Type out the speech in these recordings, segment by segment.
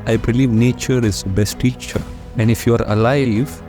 I believe nature is the best teacher. And if you are alive,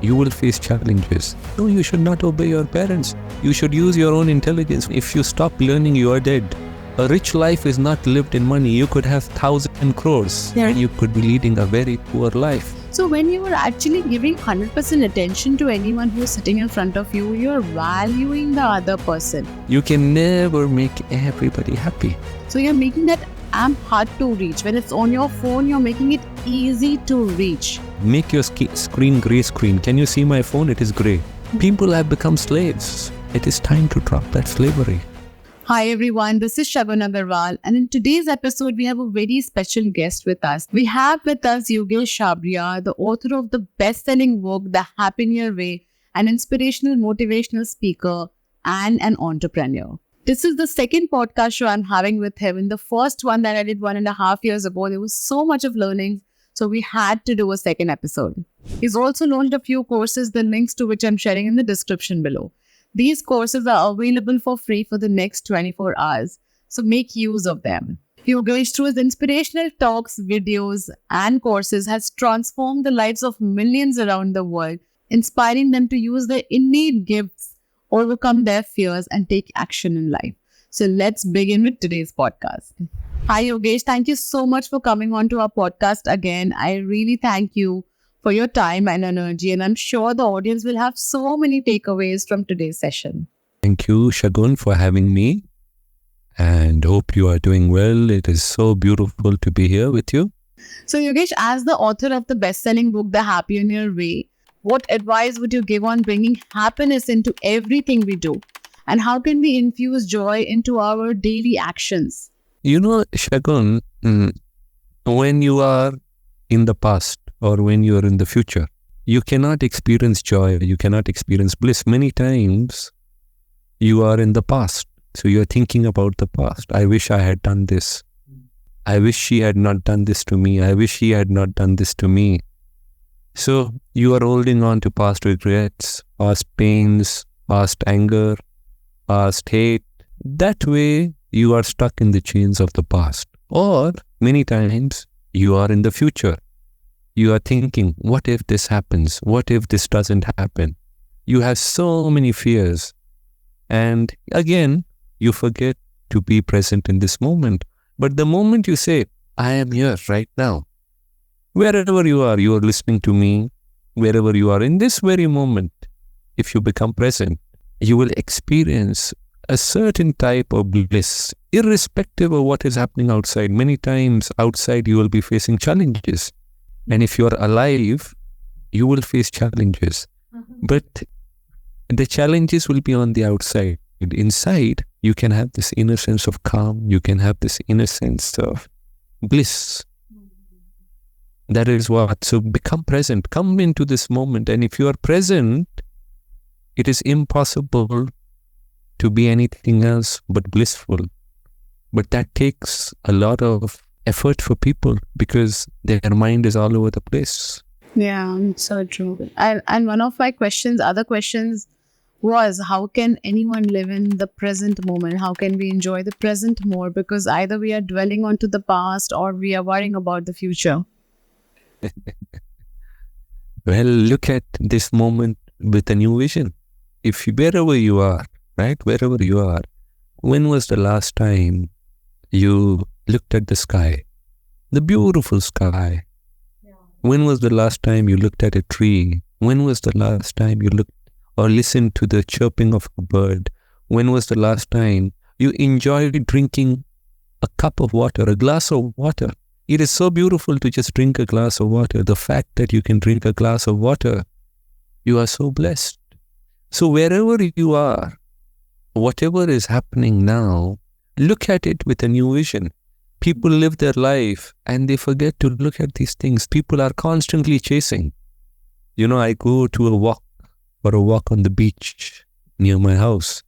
you will face challenges. No, you should not obey your parents. You should use your own intelligence. If you stop learning, you are dead. A rich life is not lived in money. You could have 1,000 crores and you could be leading a very poor life. So when you are actually giving 100% attention to anyone who is sitting in front of you, you're valuing the other person. You can never make everybody happy. So you're making that app hard to reach. When it's on your phone, you're making it easy to reach. Make your screen grey screen. Can you see my phone? It is grey. People have become slaves. It is time to drop that slavery. Hi everyone, this is Shagun Agarwal, and in today's episode we have a very special guest with us. We have with us Yogesh Chabria, the author of the best-selling book The Happionaire Way, an inspirational motivational speaker and an entrepreneur. This is the second podcast show I'm having with him. In the first one that I did 1.5 years ago, there was so much of learning, so we had to do a second episode. He's also launched a few courses, the links to which I'm sharing in the description below. These courses are available for free for the next 24 hours, so make use of them. Yogesh, through his inspirational talks, videos, and courses, has transformed the lives of millions around the world, inspiring them to use their innate gifts, overcome their fears, and take action in life. So let's begin with today's podcast. Hi Yogesh, thank you so much for coming on to our podcast again. I really thank you for your time and energy, and I'm sure the audience will have so many takeaways from today's session. Thank you, Shagun, for having me, and hope you are doing well. It is so beautiful to be here with you. So Yogesh, as the author of the best-selling book, The Happionaire Way, what advice would you give on bringing happiness into everything we do? And how can we infuse joy into our daily actions? You know, Shagun, when you are in the past, or when you are in the future, you cannot experience joy, you cannot experience bliss. Many times you are in the past, so you are thinking about the past. I wish I had done this. I wish she had not done this to me. I wish he had not done this to me. So you are holding on to past regrets, past pains, past anger, past hate. That way you are stuck in the chains of the past. Or many times you are in the future. You are thinking, what if this happens? What if this doesn't happen? You have so many fears. And again, you forget to be present in this moment. But the moment you say, I am here right now, wherever you are listening to me, wherever you are in this very moment, if you become present, you will experience a certain type of bliss, irrespective of what is happening outside. Many times outside you will be facing challenges. And if you are alive, you will face challenges. But the challenges will be on the outside. Inside, you can have this inner sense of calm. You can have this inner sense of bliss. That is what. So become present. Come into this moment. And if you are present, it is impossible to be anything else but blissful. But that takes a lot of effort for people because their mind is all over the place. Yeah, so true. And one of my other questions was, how can anyone live in the present moment? How can we enjoy the present more? Because either we are dwelling onto the past or we are worrying about the future. Well, look at this moment with a new vision. Wherever you are, right? Wherever you are, when was the last time you looked at the sky, the beautiful sky? Yeah. When was the last time you looked at a tree? When was the last time you looked or listened to the chirping of a bird? When was the last time you enjoyed drinking a cup of water, a glass of water? It is so beautiful to just drink a glass of water. The fact that you can drink a glass of water, you are so blessed. So wherever you are, whatever is happening now, look at it with a new vision. People live their life and they forget to look at these things. People are constantly chasing. You know, I go to a walk on the beach near my house.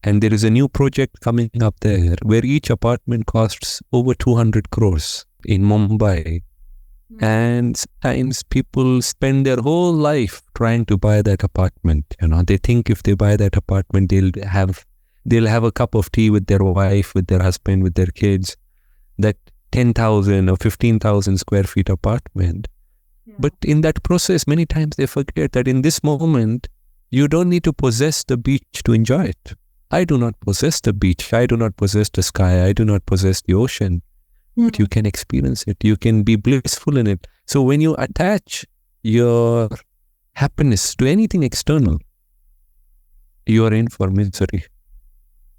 And there is a new project coming up there where each apartment costs over 200 crores in Mumbai. And sometimes people spend their whole life trying to buy that apartment. You know, they think if they buy that apartment, they'll have a cup of tea with their wife, with their husband, with their kids. That 10,000 or 15,000 square feet apartment. Yeah. But in that process, many times they forget that in this moment, you don't need to possess the beach to enjoy it. I do not possess the beach. I do not possess the sky. I do not possess the ocean. But you can experience it. You can be blissful in it. So when you attach your happiness to anything external, you are in for misery.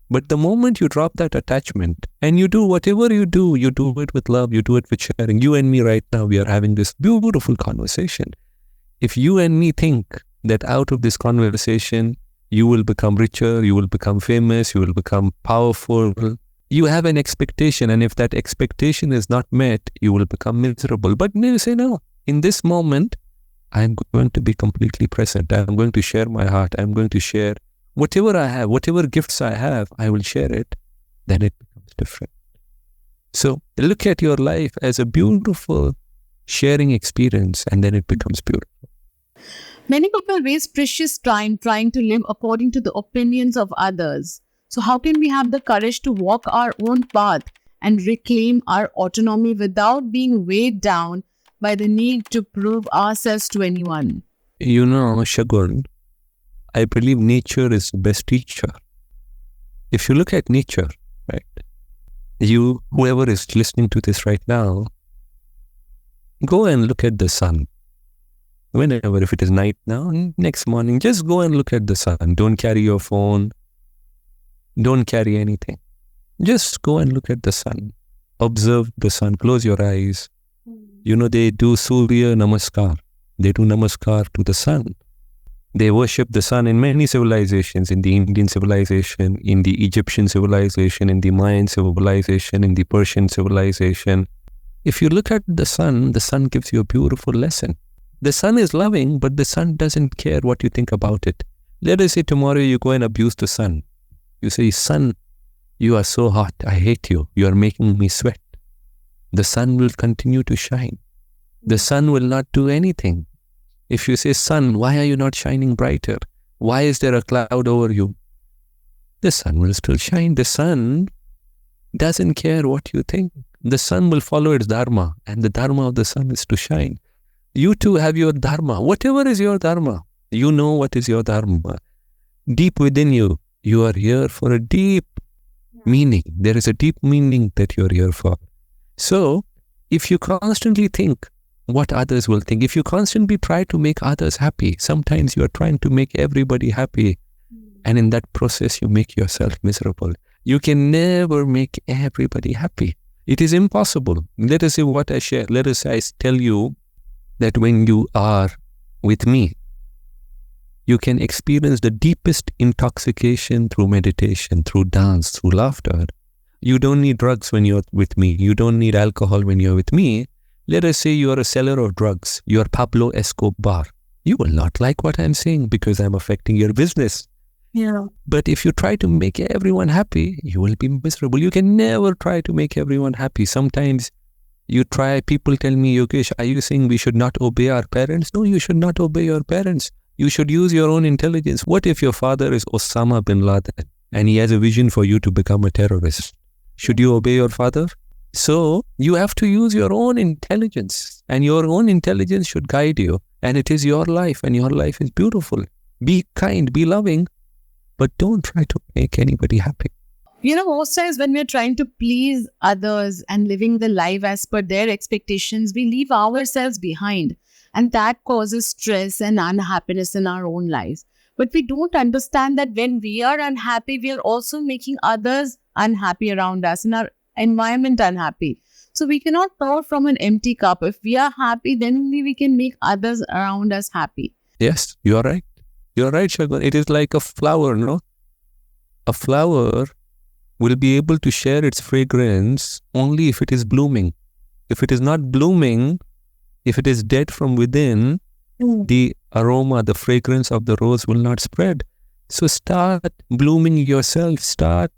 But the moment you drop that attachment and you do whatever you do it with love, you do it with sharing. You and me right now, we are having this beautiful conversation. If you and me think that out of this conversation, you will become richer, you will become famous, you will become powerful, you have an expectation. And if that expectation is not met, you will become miserable. But you say, no, in this moment, I'm going to be completely present. I'm going to share my heart. I'm going to share whatever I have, whatever gifts I have, I will share it. Then it becomes different. So look at your life as a beautiful sharing experience, and then it becomes beautiful. Many people waste precious time trying to live according to the opinions of others. So how can we have the courage to walk our own path and reclaim our autonomy without being weighed down by the need to prove ourselves to anyone? You know, Shagun, I believe nature is the best teacher. If you look at nature, right, whoever is listening to this right now, go and look at the sun. Whenever, if it is night now, next morning, just go and look at the sun. Don't carry your phone. Don't carry anything. Just go and look at the sun. Observe the sun. Close your eyes. You know, they do Surya Namaskar. They do Namaskar to the sun. They worship the sun in many civilizations, in the Indian civilization, in the Egyptian civilization, in the Mayan civilization, in the Persian civilization. If you look at the sun gives you a beautiful lesson. The sun is loving, but the sun doesn't care what you think about it. Let us say tomorrow you go and abuse the sun. You say, sun, you are so hot. I hate you. You are making me sweat. The sun will continue to shine. The sun will not do anything. If you say, sun, why are you not shining brighter? Why is there a cloud over you? The sun will still shine. The sun doesn't care what you think. The sun will follow its dharma, and the dharma of the sun is to shine. You too have your dharma. Whatever is your dharma, you know what is your dharma. Deep within you, you are here for a deep meaning. There is a deep meaning that you're here for. So, if you constantly think what others will think, if you constantly try to make others happy, sometimes you are trying to make everybody happy. And in that process, you make yourself miserable. You can never make everybody happy. It is impossible. Let us say what I share. Let us say I tell you that when you are with me, you can experience the deepest intoxication through meditation, through dance, through laughter. You don't need drugs when you're with me. You don't need alcohol when you're with me. Let us say you are a seller of drugs. You are Pablo Escobar. You will not like what I'm saying because I'm affecting your business. Yeah. But if you try to make everyone happy, you will be miserable. You can never try to make everyone happy. Sometimes people tell me, Yogesh, are you saying we should not obey our parents? No, you should not obey your parents. You should use your own intelligence. What if your father is Osama bin Laden and he has a vision for you to become a terrorist? Should you obey your father? So you have to use your own intelligence, and your own intelligence should guide you. And it is your life, and your life is beautiful. Be kind, be loving, but don't try to make anybody happy. You know, most times when we're trying to please others and living the life as per their expectations, we leave ourselves behind. And that causes stress and unhappiness in our own lives. But we don't understand that when we are unhappy, we are also making others unhappy around us and our environment unhappy. So we cannot pour from an empty cup. If we are happy, then only we can make others around us happy. Yes, you are right. You are right, Shagun. It is like a flower, no? A flower will be able to share its fragrance only if it is blooming. If it is not blooming, if it is dead from within, the aroma, the fragrance of the rose will not spread. So start blooming yourself. Start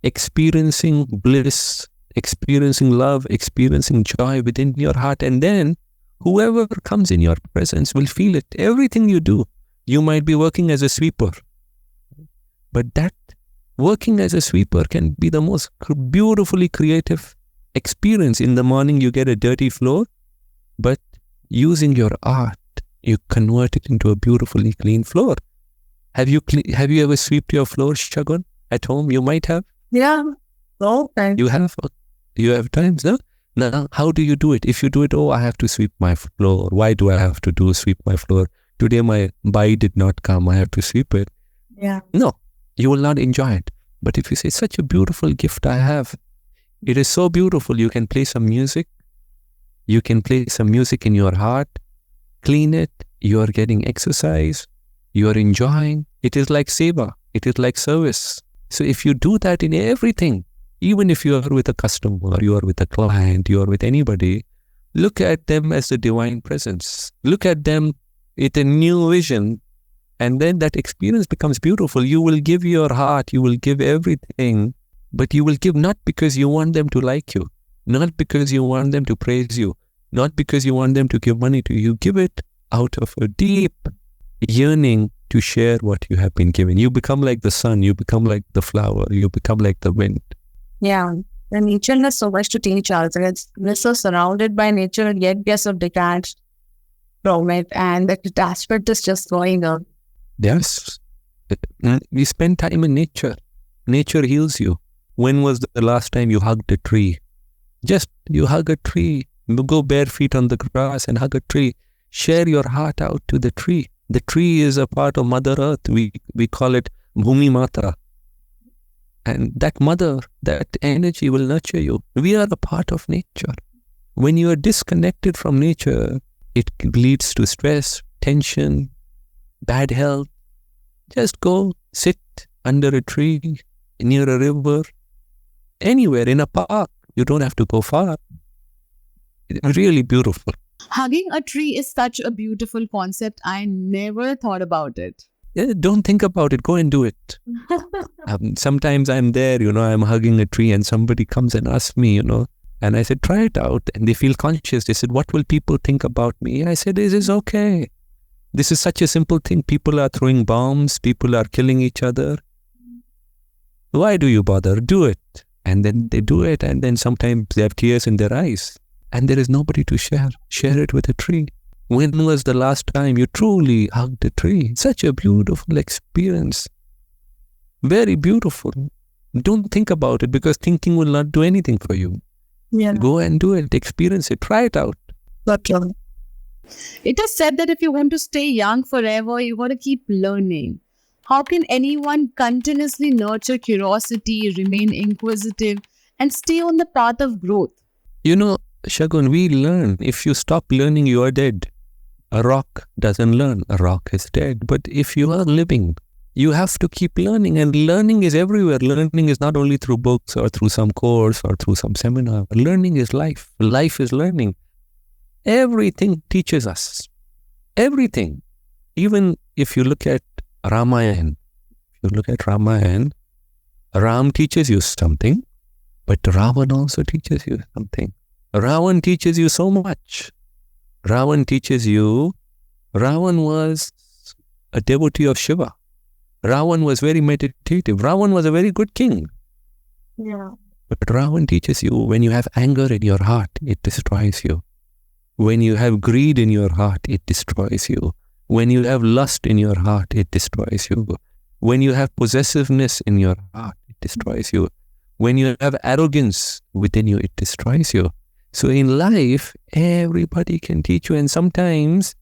experiencing bliss, experiencing love, experiencing joy within your heart. And then whoever comes in your presence will feel it. Everything you do. You might be working as a sweeper, but that working as a sweeper can be the most beautifully creative experience. In the morning, you get a dirty floor, but using your art, you convert it into a beautifully clean floor. Have you ever swept your floor, Shagun, at home? You might have. Yeah. Okay. You have times, no? Now, how do you do it? If you do it, oh, I have to sweep my floor. Why do I have to sweep my floor? Today my bike did not come. I have to sweep it. Yeah. No, you will not enjoy it. But if you say, such a beautiful gift I have, it is so beautiful. You can play some music. You can play some music in your heart. Clean it. You are getting exercise. You are enjoying. It is like seva. It is like service. So if you do that in everything, even if you are with a customer, you are with a client, you are with anybody, look at them as the divine presence. Look at them with a new vision, and then that experience becomes beautiful. You will give your heart, you will give everything, but you will give not because you want them to like you, not because you want them to praise you, not because you want them to give money to you. You give it out of a deep yearning to share what you have been given. You become like the sun, you become like the flower, you become like the wind. Yeah. The nature has so much to teach us. We're so surrounded by nature, yet we are so detached from it. And the detachment is just going on. Yes. We spend time in nature. Nature heals you. When was the last time you hugged a tree? Just you hug a tree. You go bare feet on the grass and hug a tree. Share your heart out to the tree. The tree is a part of Mother Earth. We call it Bhumi Mata. And that mother, that energy will nurture you. We are a part of nature. When you are disconnected from nature, it leads to stress, tension, bad health. Just go sit under a tree, near a river, anywhere, in a park. You don't have to go far. It's really beautiful. Hugging a tree is such a beautiful concept. I never thought about it. Yeah, don't think about it. Go and do it. Sometimes I'm there, I'm hugging a tree and somebody comes and asks me, and I said, try it out. And they feel conscious. They said, what will people think about me? I said, this is okay. This is such a simple thing. People are throwing bombs. People are killing each other. Why do you bother? Do it. And then they do it. And then sometimes they have tears in their eyes. And there is nobody to share. Share it with a tree. When was the last time you truly hugged a tree? Such a beautiful experience. Very beautiful. Don't think about it, because thinking will not do anything for you. Yeah. Go and do it. Experience it. Try it out. It is said that if you want to stay young forever, you got to keep learning. How can anyone continuously nurture curiosity, remain inquisitive, and stay on the path of growth? Shagun, we learn. If you stop learning, you are dead. A rock doesn't learn. A rock is dead. But if you are living, you have to keep learning. And learning is everywhere. Learning is not only through books or through some course or through some seminar. Learning is life. Life is learning. Everything teaches us. Everything. Even if you look at Ramayana, Ram teaches you something, but Ravan also teaches you something. Ravan teaches you so much. Ravan was a devotee of Shiva. Ravan was very meditative. Ravan was a very good king. Yeah. But Ravan teaches you, when you have anger in your heart, it destroys you. When you have greed in your heart, it destroys you. When you have lust in your heart, it destroys you. When you have possessiveness in your heart, it destroys you. When you have arrogance within you, it destroys you. So in life, everybody can teach you. And sometimes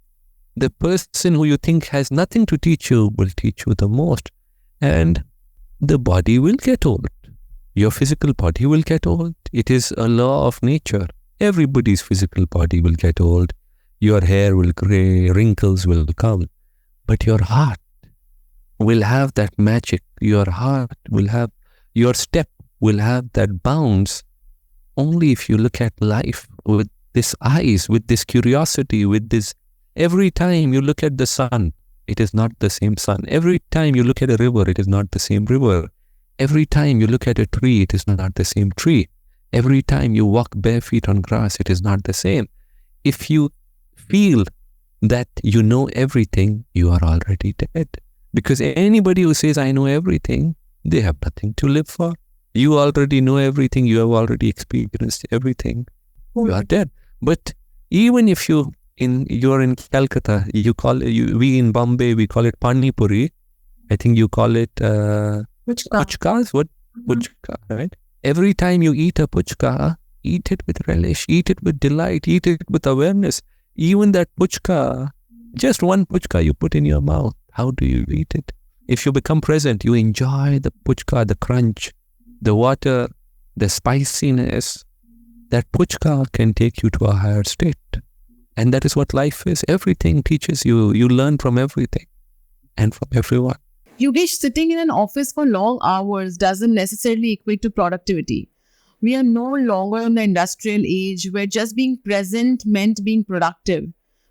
the person who you think has nothing to teach you will teach you the most. And the body will get old. Your physical body will get old. It is a law of nature. Everybody's physical body will get old. Your hair will gray, wrinkles will come. But your heart will have that magic. Your heart will have, your step will have that bounce. Only if you look at life with this eyes, with this curiosity, with this, every time you look at the sun, it is not the same sun. Every time you look at a river, it is not the same river. Every time you look at a tree, it is not the same tree. Every time you walk bare feet on grass, it is not the same. If you feel that you know everything, you are already dead. Because anybody who says, I know everything, they have nothing to live for. You already know everything. You have already experienced everything. You are dead. But even if you're in Calcutta, we in Bombay, we call it pani puri. I think you call it puchkas. What puchka, right? Every time you eat a puchka, eat it with relish, eat it with delight, eat it with awareness. Even that puchka, just one puchka you put in your mouth. How do you eat it? If you become present, you enjoy the puchka, the crunch, the water, the spiciness. That puchka can take you to a higher state. And that is what life is. Everything teaches you. You learn from everything and from everyone. Yogesh, sitting in an office for long hours doesn't necessarily equate to productivity. We are no longer in the industrial age where just being present meant being productive.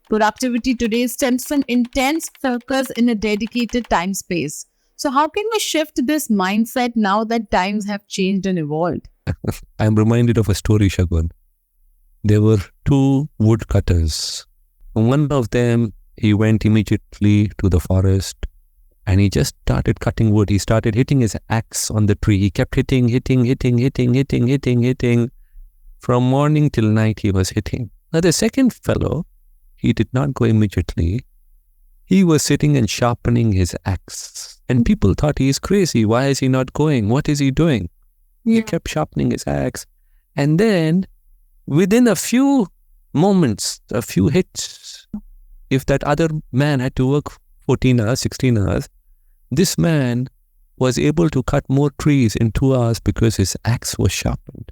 Productivity today stems from intense focus in a dedicated time space. So how can we shift this mindset now that times have changed and evolved? I'm reminded of a story, Shagun. There were two woodcutters. One of them, he went immediately to the forest and he just started cutting wood. He started hitting his axe on the tree. He kept hitting. From morning till night, he was hitting. Now, the second fellow, he did not go immediately. He was sitting and sharpening his axe. And people thought he is crazy. Why is he not going? What is he doing? He kept sharpening his axe. And then, within a few moments, a few hits, if that other man had to work 14 hours, 16 hours, this man was able to cut more trees in 2 hours because his axe was sharpened.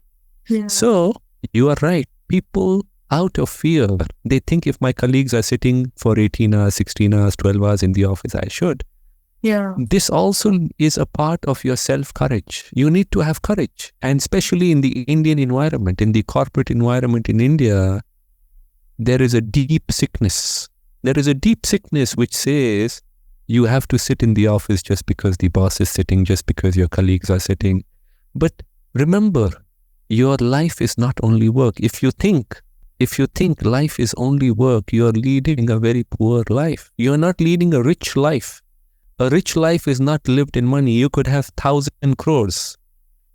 Yeah. So, you are right. People, out of fear, they think if my colleagues are sitting for 18 hours, 16 hours, 12 hours in the office, I should. Yeah. This also is a part of your self-courage. You need to have courage. And especially in the Indian environment, in the corporate environment in India, there is a deep sickness. There is a deep sickness which says you have to sit in the office just because the boss is sitting, just because your colleagues are sitting. But remember, your life is not only work. If you think life is only work, you are leading a very poor life. You are not leading a rich life. A rich life is not lived in money. You could have 1,000 crores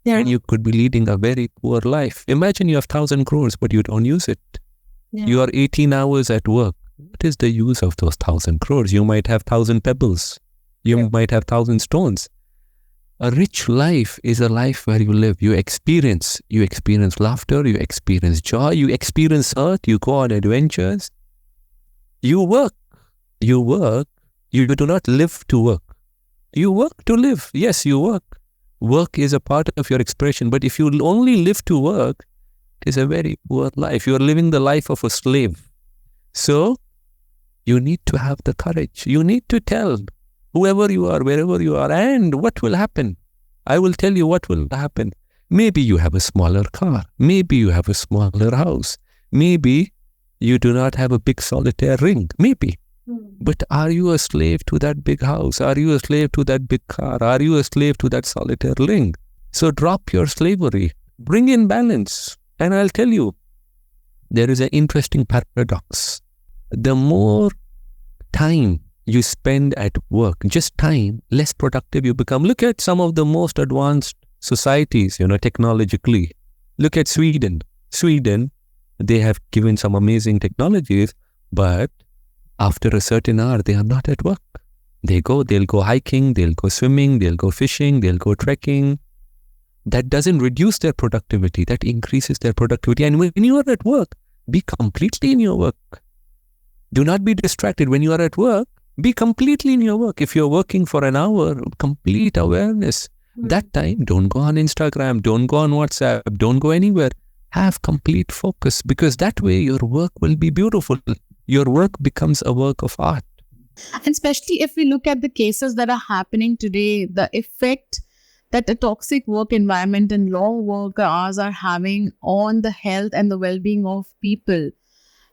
and you could be leading a very poor life. Imagine you have 1,000 crores, but you don't use it. Yeah. You are 18 hours at work. What is the use of those 1,000 crores? You might have 1,000 pebbles. You might have 1,000 stones. A rich life is a life where you live. You experience laughter. You experience joy. You experience hurt. You go on adventures. You work. You do not live to work. You work to live. Yes, you work. Work is a part of your expression. But if you only live to work, it is a very poor life. You are living the life of a slave. So, you need to have the courage. You need to tell whoever you are, wherever you are, and what will happen. I will tell you what will happen. Maybe you have a smaller car. Maybe you have a smaller house. Maybe you do not have a big solitaire ring. Maybe. But are you a slave to that big house? Are you a slave to that big car? Are you a slave to that solitaire ring? So drop your slavery. Bring in balance. And I'll tell you, there is an interesting paradox. The more time you spend at work, just time, less productive you become. Look at some of the most advanced societies, technologically. Look at Sweden. Sweden, they have given some amazing technologies, but after a certain hour, they are not at work. They'll go hiking, they'll go swimming, they'll go fishing, they'll go trekking. That doesn't reduce their productivity, that increases their productivity. And when you are at work, be completely in your work. Do not be distracted. When you are at work, be completely in your work. If you're working for an hour, complete awareness. That time, don't go on Instagram, don't go on WhatsApp, don't go anywhere. Have complete focus, because that way your work will be beautiful. Your work becomes a work of art. And especially if we look at the cases that are happening today, the effect that a toxic work environment and long work hours are having on the health and the well-being of people.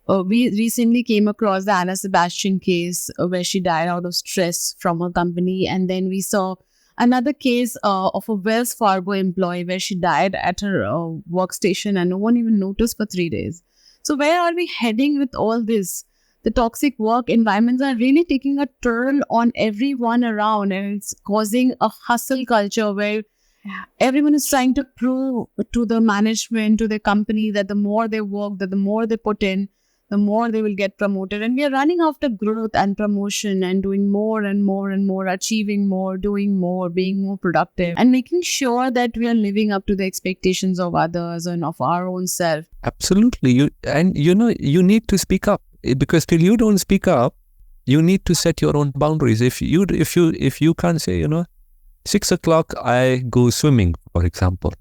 We recently came across the Anna Sebastian case where she died out of stress from her company. And then we saw another case of a Wells Fargo employee where she died at her workstation and no one even noticed for 3 days. So where are we heading with all this? The toxic work environments are really taking a toll on everyone around, and it's causing a hustle culture where Everyone is trying to prove to the management, to the company, that the more they work, that the more they put in, the more they will get promoted. And we are running after growth and promotion and doing more and more and more, achieving more, doing more, being more productive, and making sure that we are living up to the expectations of others and of our own self. Absolutely. You need to speak up, because till you don't speak up, you need to set your own boundaries. If you can't say, 6 o'clock I go swimming, for example,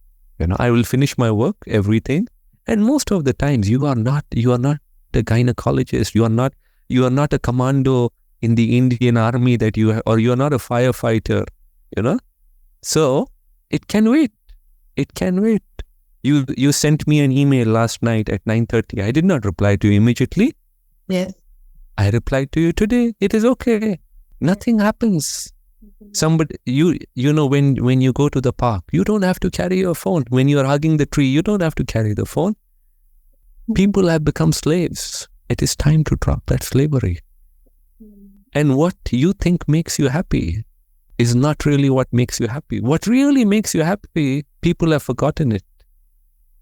I will finish my work, everything. And most of the times you are not a gynecologist, you are not a commando in the Indian army or you are not a firefighter, So it can wait. It can wait. You sent me an email last night at 9:30. I did not reply to you immediately. Yes. I replied to you today. It is okay. Nothing happens. Somebody, when you go to the park, you don't have to carry your phone. When you are hugging the tree, you don't have to carry the phone. People have become slaves. It is time to drop that slavery. And what you think makes you happy is not really what makes you happy. What really makes you happy, people have forgotten it.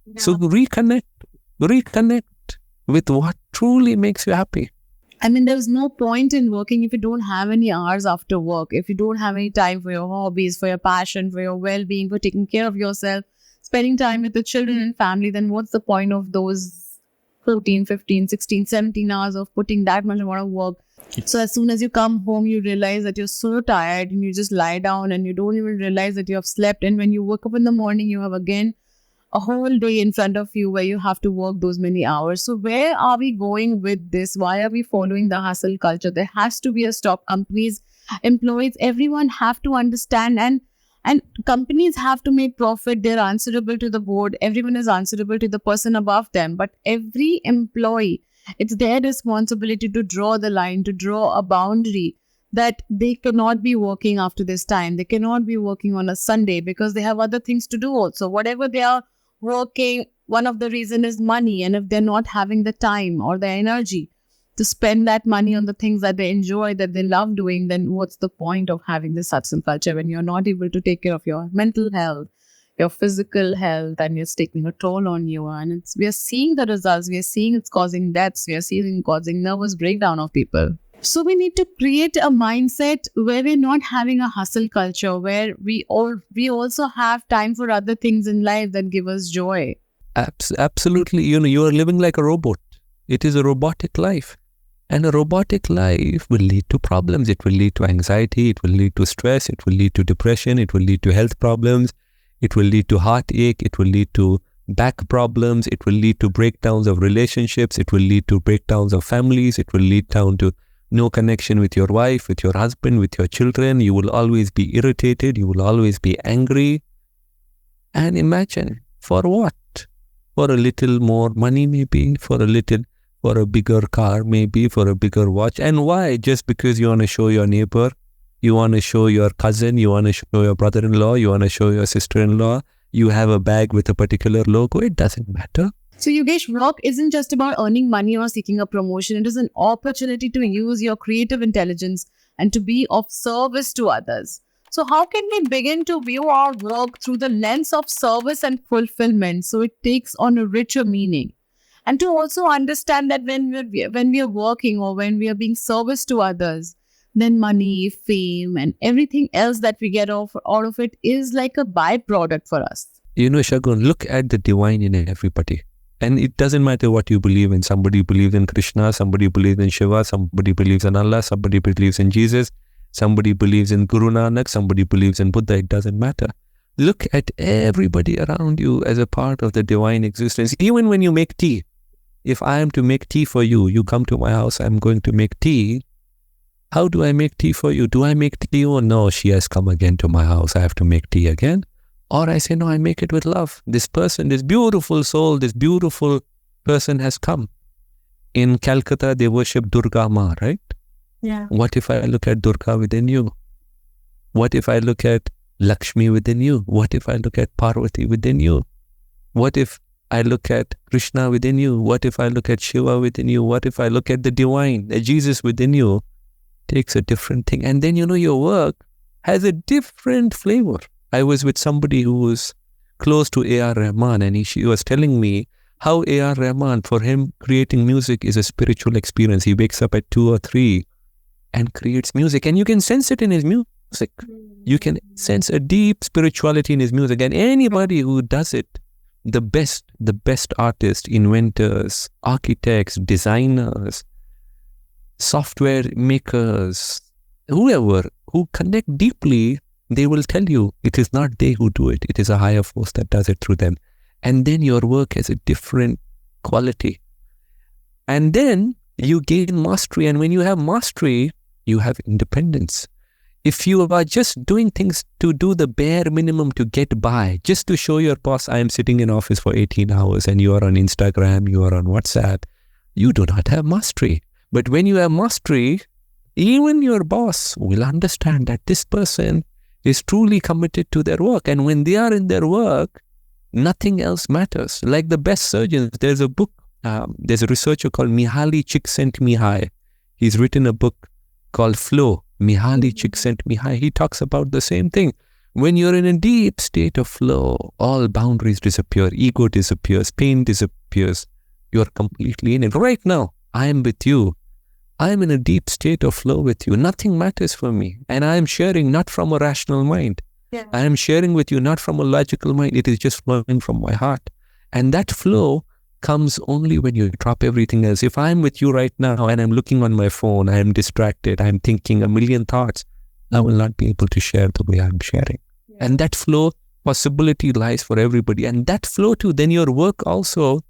Yeah. So reconnect with what truly makes you happy. I mean, there's no point in working if you don't have any hours after work, if you don't have any time for your hobbies, for your passion, for your well-being, for taking care of yourself, spending time with the children and family. Then what's the point of those 14, 15, 16, 17 hours of putting that much amount of work? So as soon as you come home, you realize that you're so tired and you just lie down and you don't even realize that you have slept. And when you wake up in the morning, you have again a whole day in front of you where you have to work those many hours. So where are we going with this? Why are we following the hustle culture? There has to be a stop. Companies, employees, everyone have to understand, and companies have to make profit. They're answerable to the board. Everyone is answerable to the person above them. But every employee, it's their responsibility to draw the line, to draw a boundary, that they cannot be working after this time. They cannot be working on a Sunday because they have other things to do also. Whatever they are working, one of the reason is money. And if they're not having the time or the energy to spend that money on the things that they enjoy, that they love doing, then what's the point of having this hustle culture when you're not able to take care of your mental health, your physical health, and it's taking a toll on you? And we are seeing the results. We are seeing it's causing deaths. We are seeing it causing nervous breakdown of people. So we need to create a mindset where we're not having a hustle culture, where we also have time for other things in life that give us joy. Absolutely. You are living like a robot. It is a robotic life. And a robotic life will lead to problems. It will lead to anxiety. It will lead to stress. It will lead to depression. It will lead to health problems. It will lead to heartache. It will lead to back problems. It will lead to breakdowns of relationships. It will lead to breakdowns of families. It will lead down to no connection with your wife, with your husband, with your children. You will always be irritated. You will always be angry. And imagine, for what? For a little more money maybe, for a bigger car maybe, for a bigger watch. And why? Just because you want to show your neighbor, you want to show your cousin, you want to show your brother-in-law, you want to show your sister-in-law, you have a bag with a particular logo. It doesn't matter. So Yogesh, work isn't just about earning money or seeking a promotion. It is an opportunity to use your creative intelligence and to be of service to others. So how can we begin to view our work through the lens of service and fulfillment, so it takes on a richer meaning? And to also understand that when we are working or when we are being service to others, then money, fame, and everything else that we get out of it is like a byproduct for us. Shagun, look at the divine in everybody. And it doesn't matter what you believe in. Somebody believes in Krishna, somebody believes in Shiva, somebody believes in Allah, somebody believes in Jesus, somebody believes in Guru Nanak, somebody believes in Buddha. It doesn't matter. Look at everybody around you as a part of the divine existence. Even when you make tea, if I am to make tea for you, you come to my house, I'm going to make tea. How do I make tea for you? Do I make tea? Oh no, she has come again to my house, I have to make tea again. Or I say, no, I make it with love. This person, this beautiful soul, this beautiful person has come. In Calcutta, they worship Durga Ma, right? Yeah. What if I look at Durga within you? What if I look at Lakshmi within you? What if I look at Parvati within you? What if I look at Krishna within you? What if I look at Shiva within you? What if I look at the divine, the Jesus within you? Takes a different thing. And then, your work has a different flavor. I was with somebody who was close to A.R. Rahman, and she was telling me how A.R. Rahman, for him, creating music is a spiritual experience. He wakes up at 2 or 3 and creates music, and you can sense it in his music. You can sense a deep spirituality in his music, and anybody who does it, the best artists, inventors, architects, designers, software makers, whoever who connect deeply, they will tell you it is not they who do it. It is a higher force that does it through them. And then your work has a different quality. And then you gain mastery. And when you have mastery, you have independence. If you are just doing things to do the bare minimum to get by, just to show your boss, I am sitting in office for 18 hours and you are on Instagram, you are on WhatsApp, you do not have mastery. But when you have mastery, even your boss will understand that this person is truly committed to their work. And when they are in their work, nothing else matters. Like the best surgeons, there's a book, there's a researcher called Mihaly Csikszentmihalyi. He's written a book called Flow. Mihaly Csikszentmihalyi, he talks about the same thing. When you're in a deep state of flow, all boundaries disappear, ego disappears, pain disappears. You're completely in it. Right now, I am with you. I am in a deep state of flow with you. Nothing matters for me. And I am sharing not from a rational mind. Yeah. I am sharing with you not from a logical mind. It is just flowing from my heart. And that flow comes only when you drop everything else. If I'm with you right now and I'm looking on my phone, I am distracted, I'm thinking a million thoughts, I will not be able to share the way I'm sharing. Yeah. And that flow possibility lies for everybody. And that flow too, then your work also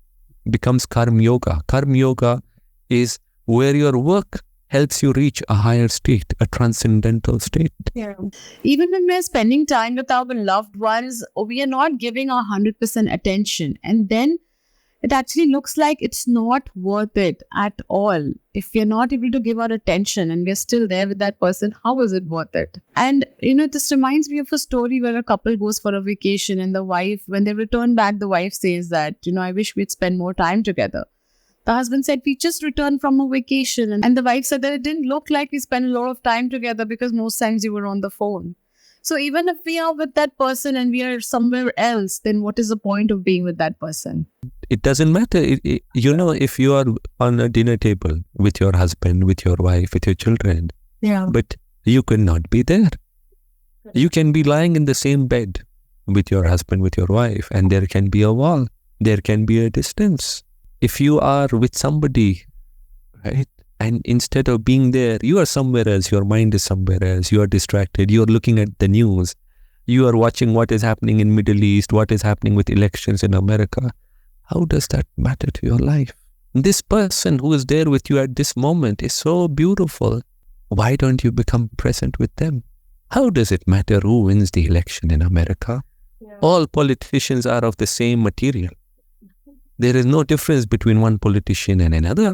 becomes karma yoga. Karma yoga is where your work helps you reach a higher state, a transcendental state. Yeah. Even when we're spending time with our loved ones, we are not giving our 100% attention. And then it actually looks like it's not worth it at all. If we're not able to give our attention and we're still there with that person, how is it worth it? And, this reminds me of a story where a couple goes for a vacation and the wife, when they return back, the wife says that, I wish we'd spend more time together. The husband said, we just returned from a vacation. And the wife said that it didn't look like we spent a lot of time together because most times you were on the phone. So even if we are with that person and we are somewhere else, then what is the point of being with that person? It doesn't matter. If you are on a dinner table with your husband, with your wife, with your children, but you cannot be there. You can be lying in the same bed with your husband, with your wife, and there can be a wall. There can be a distance. If you are with somebody, right, and instead of being there, you are somewhere else, your mind is somewhere else, you are distracted, you are looking at the news, you are watching what is happening in Middle East, what is happening with elections in America. How does that matter to your life? This person who is there with you at this moment is so beautiful. Why don't you become present with them? How does it matter who wins the election in America? Yeah. All politicians are of the same material. There is no difference between one politician and another.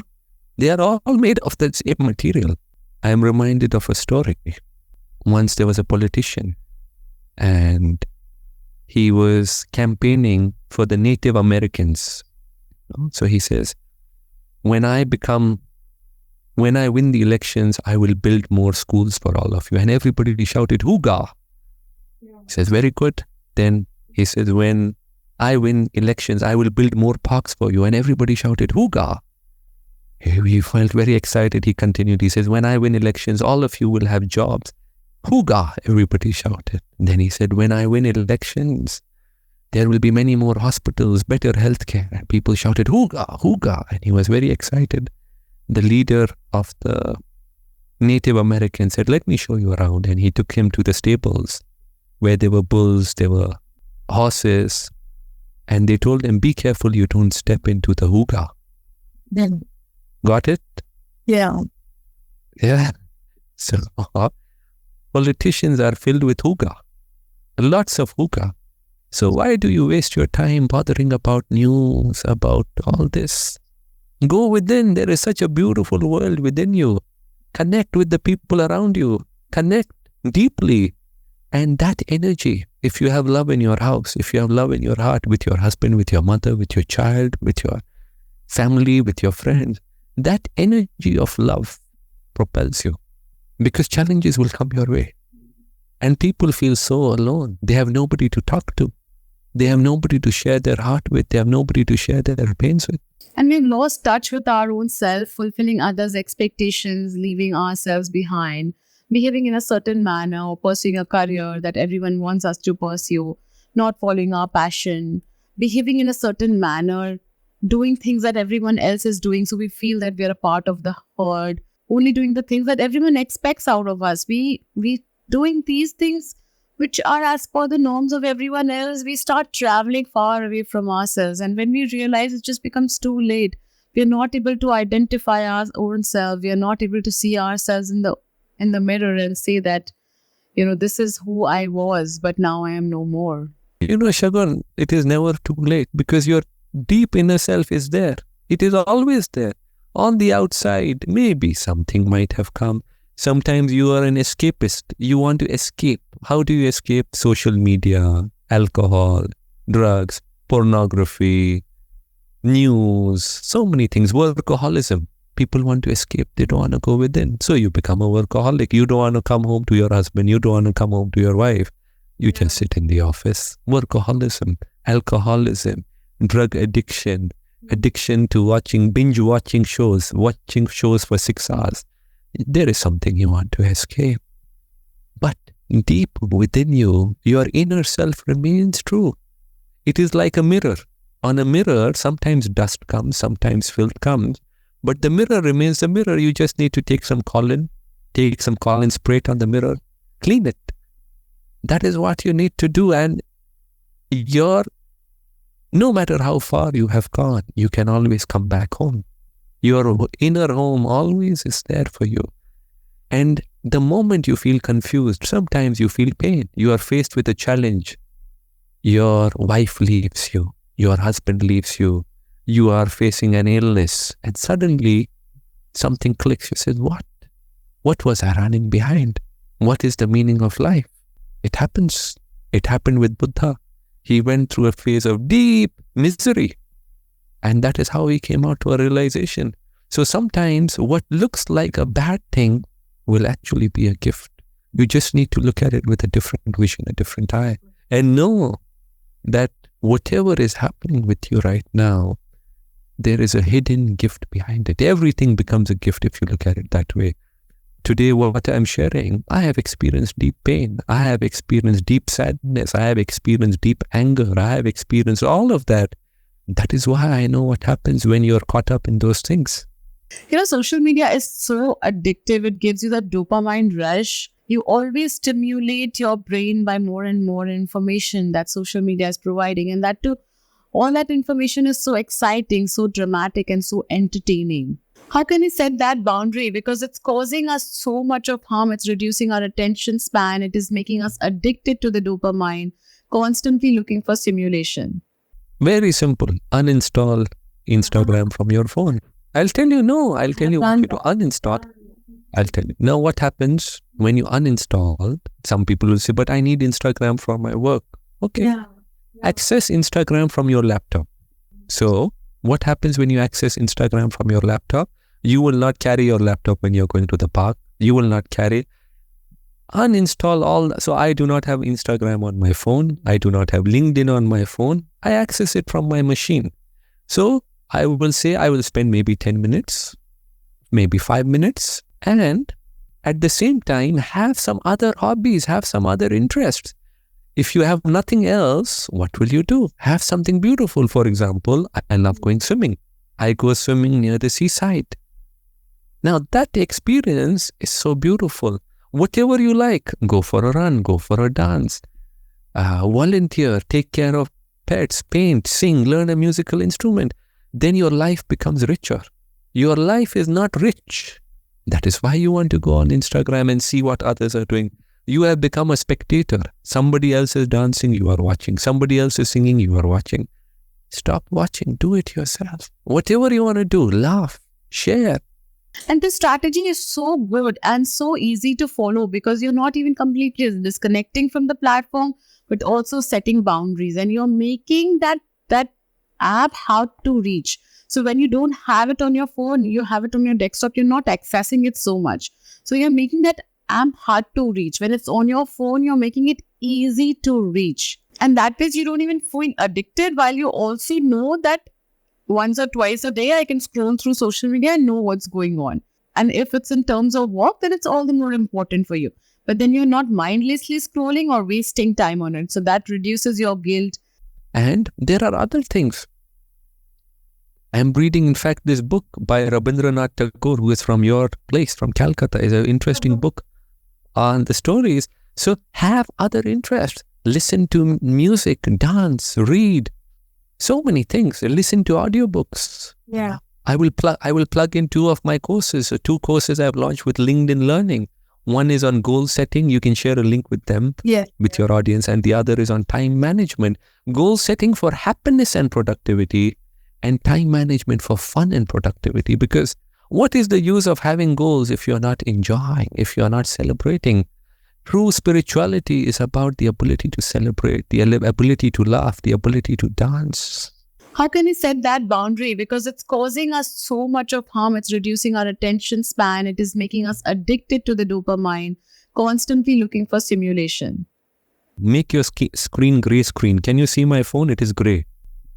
They are all made of the same material. I am reminded of a story. Once there was a politician and he was campaigning for the Native Americans. So he says, when I win the elections, I will build more schools for all of you. And everybody shouted, Hooga. Yeah. He says, very good. Then he says, when I win elections, I will build more parks for you. And everybody shouted, Hooga. He felt very excited. He continued. He says, when I win elections, all of you will have jobs. Hooga, everybody shouted. And then he said, when I win elections, there will be many more hospitals, better healthcare. And people shouted, Hooga, Hooga. And he was very excited. The leader of the Native Americans said, let me show you around. And he took him to the stables where there were bulls, there were horses. And they told him, be careful you don't step into the hooga. Then, got it? Yeah. Yeah. So, politicians are filled with hooga. Lots of hooga. So why do you waste your time bothering about news, about all this? Go within. There is such a beautiful world within you. Connect with the people around you. Connect deeply. And that energy, if you have love in your house, if you have love in your heart with your husband, with your mother, with your child, with your family, with your friends, that energy of love propels you because challenges will come your way. And people feel so alone. They have nobody to talk to. They have nobody to share their heart with. They have nobody to share their pains with. And we've lost touch with our own self, fulfilling others' expectations, leaving ourselves behind, behaving in a certain manner, or pursuing a career that everyone wants us to pursue, not following our passion, behaving in a certain manner, doing things that everyone else is doing. So we feel that we're a part of the herd, only doing the things that everyone expects out of us. We doing these things which are as per the norms of everyone else. We start traveling far away from ourselves. And when we realize, it just becomes too late. We are not able to identify our own self. We are not able to see ourselves in the mirror and say that, this is who I was, but now I am no more. Shagun, it is never too late because your deep inner self is there. It is always there. On the outside, maybe something might have come. Sometimes you are an escapist. You want to escape. How do you escape? Social media, alcohol, drugs, pornography, news, so many things. Workaholism. People want to escape. They don't want to go within. So you become a workaholic. You don't want to come home to your husband. You don't want to come home to your wife. You just sit in the office. Workaholism, alcoholism, drug addiction, addiction to binge watching shows for 6 hours. There is something you want to escape. But deep within you, your inner self remains true. It is like a mirror. On a mirror, sometimes dust comes, sometimes filth comes, but the mirror remains the mirror. You just need to take some colon spray it on the mirror, clean it. That is what you need to do. And no matter how far you have gone, you can always come back home. Your inner home always is there for you. And the moment you feel confused, sometimes you feel pain. You are faced with a challenge. Your wife leaves you. Your husband leaves you. You are facing an illness. And suddenly something clicks. You say, what? What was I running behind? What is the meaning of life? It happens. It happened with Buddha. He went through a phase of deep misery. And that is how he came out to a realization. So sometimes what looks like a bad thing will actually be a gift. You just need to look at it with a different vision, a different eye, and know that whatever is happening with you right now, there is a hidden gift behind it. Everything becomes a gift if you look at it that way. Today, what I'm sharing, I have experienced deep pain. I have experienced deep sadness. I have experienced deep anger. I have experienced all of that. That is why I know what happens when you're caught up in those things. Social media is so addictive. It gives you that dopamine rush. You always stimulate your brain by more and more information that social media is providing. And that too, all that information is so exciting, so dramatic, and so entertaining. How can we set that boundary? Because it's causing us so much of harm. It's reducing our attention span. It is making us addicted to the dopamine, constantly looking for stimulation. Very simple. Uninstall Instagram from your phone. I'll tell you what you to uninstall. I'll tell you. Now what happens when you uninstall? Some people will say, but I need Instagram for my work. Okay. Yeah. Access Instagram from your laptop. So what happens when you access Instagram from your laptop? You will not carry your laptop when you're going to the park. You will not carry. Uninstall all. So I do not have Instagram on my phone. I do not have LinkedIn on my phone. I access it from my machine. So I will say I will spend maybe 10 minutes, maybe 5 minutes, and at the same time have some other hobbies, have some other interests. If you have nothing else, what will you do? Have something beautiful. For example, I love going swimming. I go swimming near the seaside. Now that experience is so beautiful. Whatever you like, go for a run, go for a dance, volunteer, take care of pets, paint, sing, learn a musical instrument. Then your life becomes richer. Your life is not rich. That is why you want to go on Instagram and see what others are doing. You have become a spectator. Somebody else is dancing, you are watching. Somebody else is singing, you are watching. Stop watching. Do it yourself. Whatever you want to do, laugh, share. And this strategy is so good and so easy to follow because you're not even completely disconnecting from the platform, but also setting boundaries. And you're making that app hard to reach. So when you don't have it on your phone, you have it on your desktop, you're not accessing it so much. So you're making that am hard to reach. When it's on your phone, you're making it easy to reach. And that way you don't even feel addicted, while you also know that once or twice a day I can scroll through social media and know what's going on. And if it's in terms of work, then it's all the more important for you. But then you're not mindlessly scrolling or wasting time on it. So that reduces your guilt. And there are other things. I'm reading, in fact, this book by Rabindranath Tagore, who is from your place, from Calcutta. It's an interesting book on the stories. So have other interests. Listen to music, dance, read. So many things. Listen to audiobooks. Yeah. I will plug in 2 of my courses. So 2 courses I've launched with LinkedIn Learning. One is on goal setting. You can share a link with them, with your audience. And the other is on time management. Goal setting for happiness and productivity, and time management for fun and productivity. Because what is the use of having goals if you're not enjoying, if you're not celebrating? True spirituality is about the ability to celebrate, the ability to laugh, the ability to dance. How can you set that boundary? Because it's causing us so much of harm. It's reducing our attention span. It is making us addicted to the dopamine, constantly looking for stimulation. Make your screen gray screen. Can you see my phone? It is gray.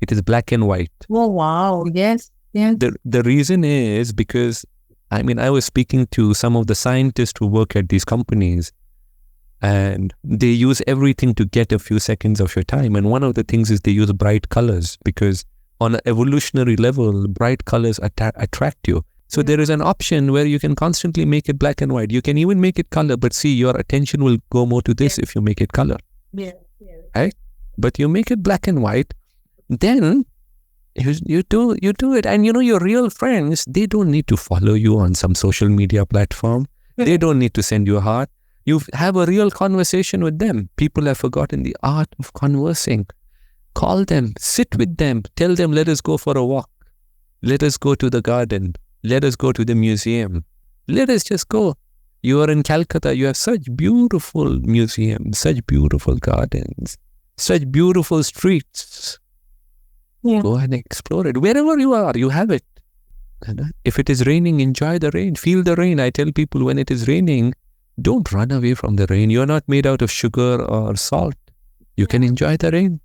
It is black and white. Oh, wow. Yes. Yes. The reason is because, I was speaking to some of the scientists who work at these companies, and they use everything to get a few seconds of your time. And one of the things is they use bright colors, because on an evolutionary level, bright colors attract you. So there is an option where you can constantly make it black and white. You can even make it color, but see, your attention will go more to this if you make it color. Yeah. Right? But you make it black and white, then you do it. And your real friends, they don't need to follow you on some social media platform. They don't need to send you a heart. You have a real conversation with them. People have forgotten the art of conversing. Call them, sit with them, tell them, let us go for a walk. Let us go to the garden. Let us go to the museum. Let us just go. You are in Calcutta. You have such beautiful museums, such beautiful gardens, such beautiful streets. Yeah. Go and explore it. Wherever you are, you have it. If it is raining, enjoy the rain. Feel the rain. I tell people, when it is raining, don't run away from the rain. You're not made out of sugar or salt. You can enjoy the rain.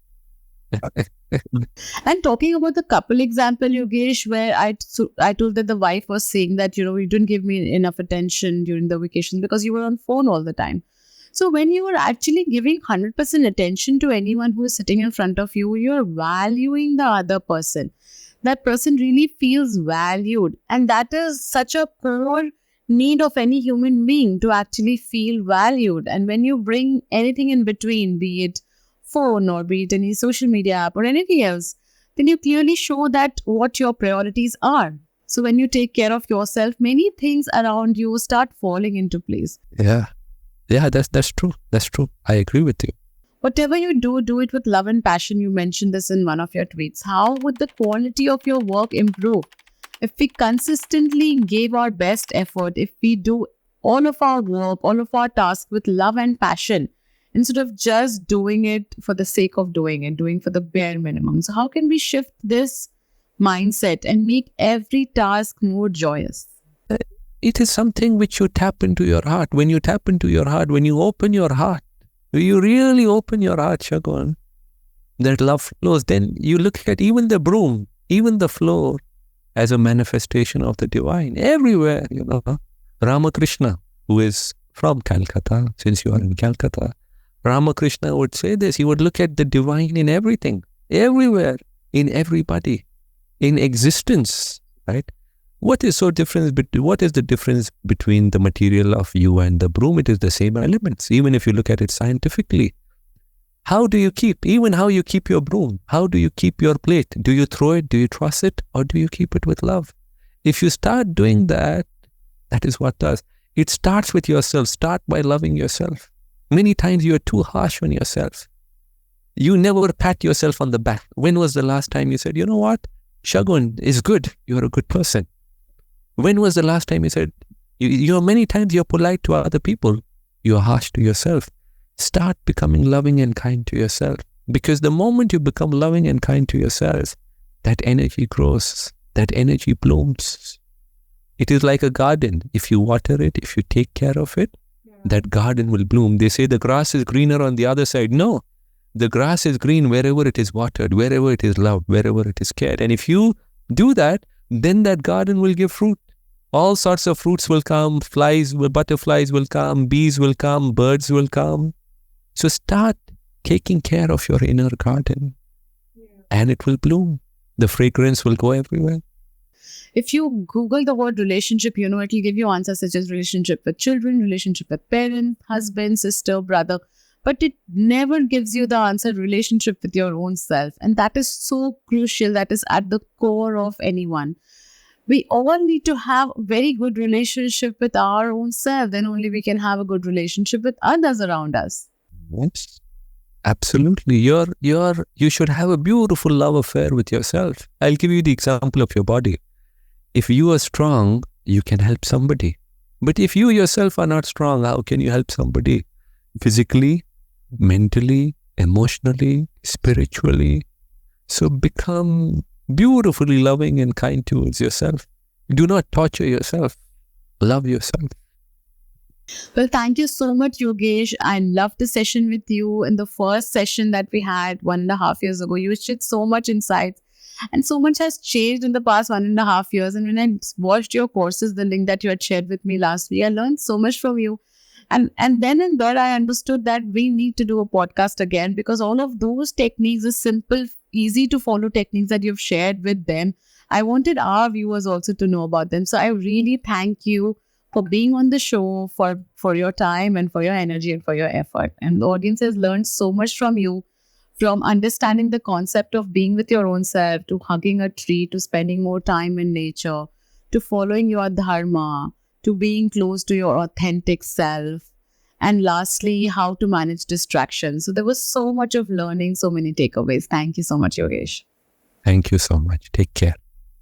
And talking about the couple example, Yogesh, where I told that the wife was saying that, you didn't give me enough attention during the vacation because you were on phone all the time. So when you are actually giving 100% attention to anyone who is sitting in front of you, you're valuing the other person. That person really feels valued. And that is such a core need of any human being, to actually feel valued. And when you bring anything in between, be it phone or be it any social media app or anything else, then you clearly show that what your priorities are. So when you take care of yourself, many things around you start falling into place. Yeah, that's true. That's true. I agree with you. Whatever you do it with love and passion. You mentioned this in one of your tweets. How would the quality of your work improve if we consistently gave our best effort, if we do all of our work, all of our tasks with love and passion, instead of just doing it for the sake of doing it, doing for the bare minimum? So how can we shift this mindset and make every task more joyous? It is something which you tap into your heart. When you tap into your heart, when you open your heart, you really open your heart, Shagun, that love flows. Then you look at even the broom, even the floor, as a manifestation of the divine. Everywhere, Ramakrishna, who is from Calcutta, since you are in Calcutta, Ramakrishna would say this. He would look at the divine in everything, everywhere, in everybody, in existence, right? What is the difference between the material of you and the broom? It is the same elements, even if you look at it scientifically. How you keep your broom? How do you keep your plate? Do you throw it? Do you toss it? Or do you keep it with love? If you start doing that, that is what does. It starts with yourself. Start by loving yourself. Many times you are too harsh on yourself. You never pat yourself on the back. When was the last time you said, you know what? Shagun is good. You're a good person. When was the last time you said, many times you're polite to other people. You're harsh to yourself. Start becoming loving and kind to yourself. Because the moment you become loving and kind to yourself, that energy grows, that energy blooms. It is like a garden. If you water it, if you take care of it, that garden will bloom. They say the grass is greener on the other side. No, the grass is green wherever it is watered, wherever it is loved, wherever it is cared. And if you do that, then that garden will give fruit. All sorts of fruits will come, butterflies will come, bees will come, birds will come. So start taking care of your inner garden and it will bloom. The fragrance will go everywhere. If you Google the word relationship, it will give you answers such as relationship with children, relationship with parent, husband, sister, brother. But it never gives you the answer relationship with your own self. And that is so crucial. That is at the core of anyone. We all need to have a very good relationship with our own self. Then only we can have a good relationship with others around us. Yes, absolutely. You should have a beautiful love affair with yourself. I'll give you the example of your body. If you are strong, you can help somebody. But if you yourself are not strong, how can you help somebody? Physically, mentally, emotionally, spiritually. So become beautifully loving and kind towards yourself. Do not torture yourself. Love yourself. Well, thank you so much, Yogesh. I loved the session with you. In the first session that we had 1.5 years ago, you shared so much insights. And so much has changed in the past 1.5 years. And when I watched your courses, the link that you had shared with me last week, I learned so much from you. And then in that, I understood that we need to do a podcast again because all of those techniques, the simple, easy to follow techniques that you've shared with them, I wanted our viewers also to know about them. So I really thank you for being on the show, for your time and for your energy and for your effort. And the audience has learned so much from you. From understanding the concept of being with your own self, to hugging a tree, to spending more time in nature, to following your dharma, to being close to your authentic self, and lastly, how to manage distractions. So there was so much of learning, so many takeaways. Thank you so much, Yogesh. Thank you so much. Take care.